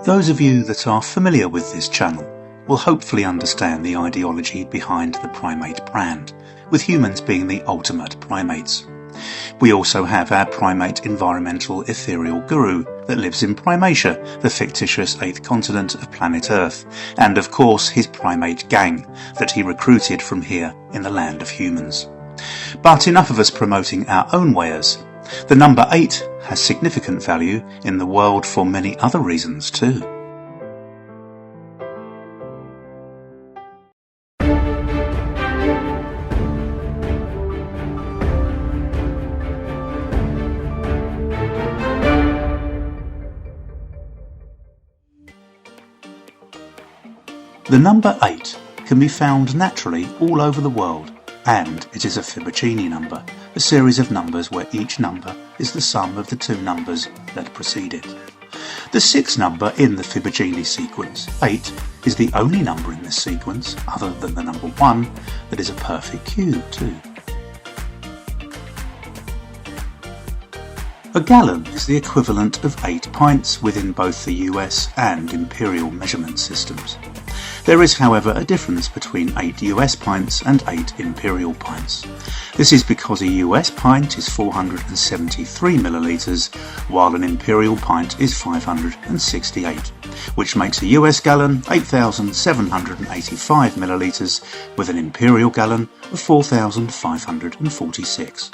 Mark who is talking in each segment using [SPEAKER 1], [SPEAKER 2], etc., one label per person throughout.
[SPEAKER 1] Those of you that are familiar with this channel will hopefully understand the ideology behind the primate brand, with humans being the ultimate primates. We also have our primate environmental ethereal guru that lives in Primatia, the fictitious 8th continent of planet Earth, and of course his primate gang that he recruited from here in the land of humans. But enough of us promoting our own wares. The number 8 has significant value in the world for many other reasons too. The number 8 can be found naturally all over the world, and it is a Fibonacci number, a series of numbers where each number is the sum of the two numbers that precede it. The 6th number in the Fibonacci sequence, 8, is the only number in this sequence, other than the number 1, that is a perfect cube too. A gallon is the equivalent of 8 pints within both the US and imperial measurement systems. There is, however, a difference between 8 US pints and 8 imperial pints. This is because a US pint is 473 millilitres, while an imperial pint is 568, which makes a US gallon 8,785 millilitres with an imperial gallon of 4,546.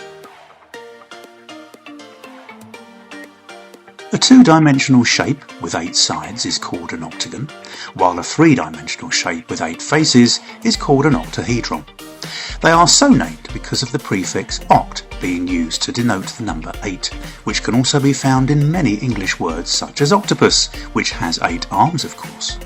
[SPEAKER 1] A two-dimensional shape with 8 sides is called an octagon, while a three-dimensional shape with 8 faces is called an octahedron. They are so named because of the prefix oct being used to denote the number 8, which can also be found in many English words such as octopus, which has 8 arms of course.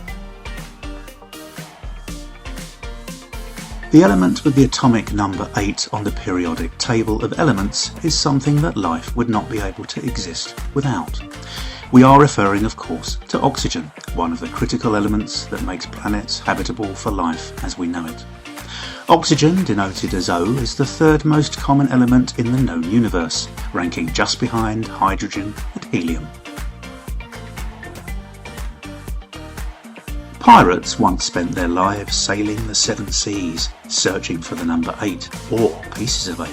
[SPEAKER 1] The element with the atomic number 8 on the periodic table of elements is something that life would not be able to exist without. We are referring, of course, to oxygen, one of the critical elements that makes planets habitable for life as we know it. Oxygen, denoted as O, is the third most common element in the known universe, ranking just behind hydrogen and helium. Pirates once spent their lives sailing the 7 seas, searching for the number 8, or pieces of 8.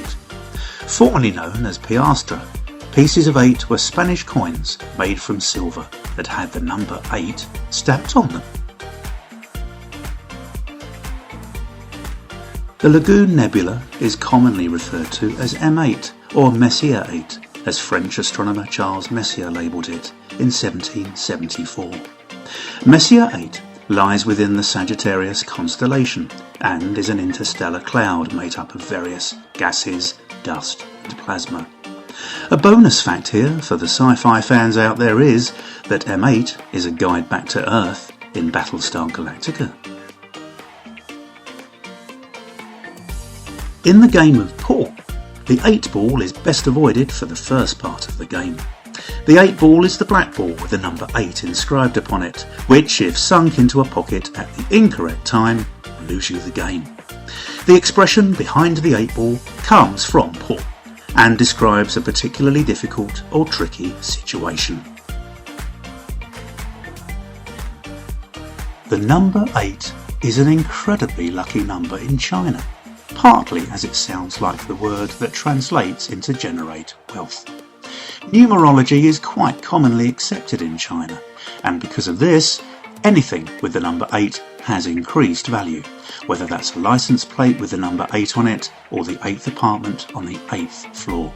[SPEAKER 1] Formerly known as piastra, pieces of 8 were Spanish coins made from silver that had the number 8 stamped on them. The Lagoon Nebula is commonly referred to as M8 or Messier 8, as French astronomer Charles Messier labelled it in 1774. Messier 8 lies within the Sagittarius constellation and is an interstellar cloud made up of various gases, dust and plasma. A bonus fact here for the sci-fi fans out there is that M8 is a guide back to Earth in Battlestar Galactica. In the game of Paul, the 8 ball is best avoided for the first part of the game. The 8 ball is the black ball with the number 8 inscribed upon it, which, if sunk into a pocket at the incorrect time, will lose you the game. The expression behind the 8 ball comes from Paul and describes a particularly difficult or tricky situation. The number 8 is an incredibly lucky number in China, partly as it sounds like the word that translates into generate wealth. Numerology is quite commonly accepted in China, and because of this, anything with the number 8 has increased value, whether that's a license plate with the number 8 on it or the 8th apartment on the 8th floor.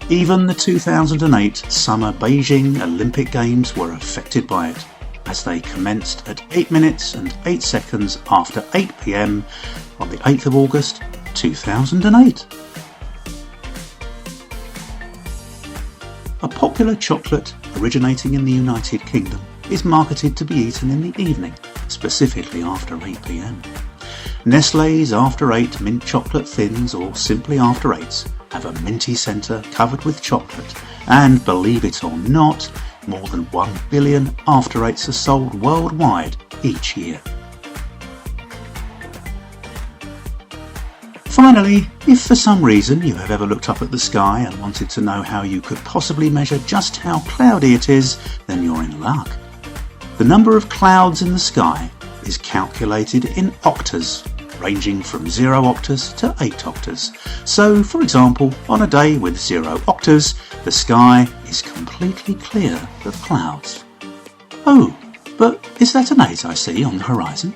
[SPEAKER 1] Even the 2008 Summer Beijing Olympic Games were affected by it, as they commenced at 8 minutes and 8 seconds after 8 PM on the 8th of August 2008. A popular chocolate originating in the United Kingdom is marketed to be eaten in the evening, specifically after 8 PM. Nestlé's After 8 mint chocolate thins, or simply After 8s, have a minty centre covered with chocolate, and believe it or not, more than 1 billion After 8s are sold worldwide each year. Finally, if for some reason you have ever looked up at the sky and wanted to know how you could possibly measure just how cloudy it is, then you're in luck. The number of clouds in the sky is calculated in octas, ranging from 0 octas to 8 octas. So, for example, on a day with 0 octas, the sky is completely clear of clouds. Oh, but is that an 8 I see on the horizon?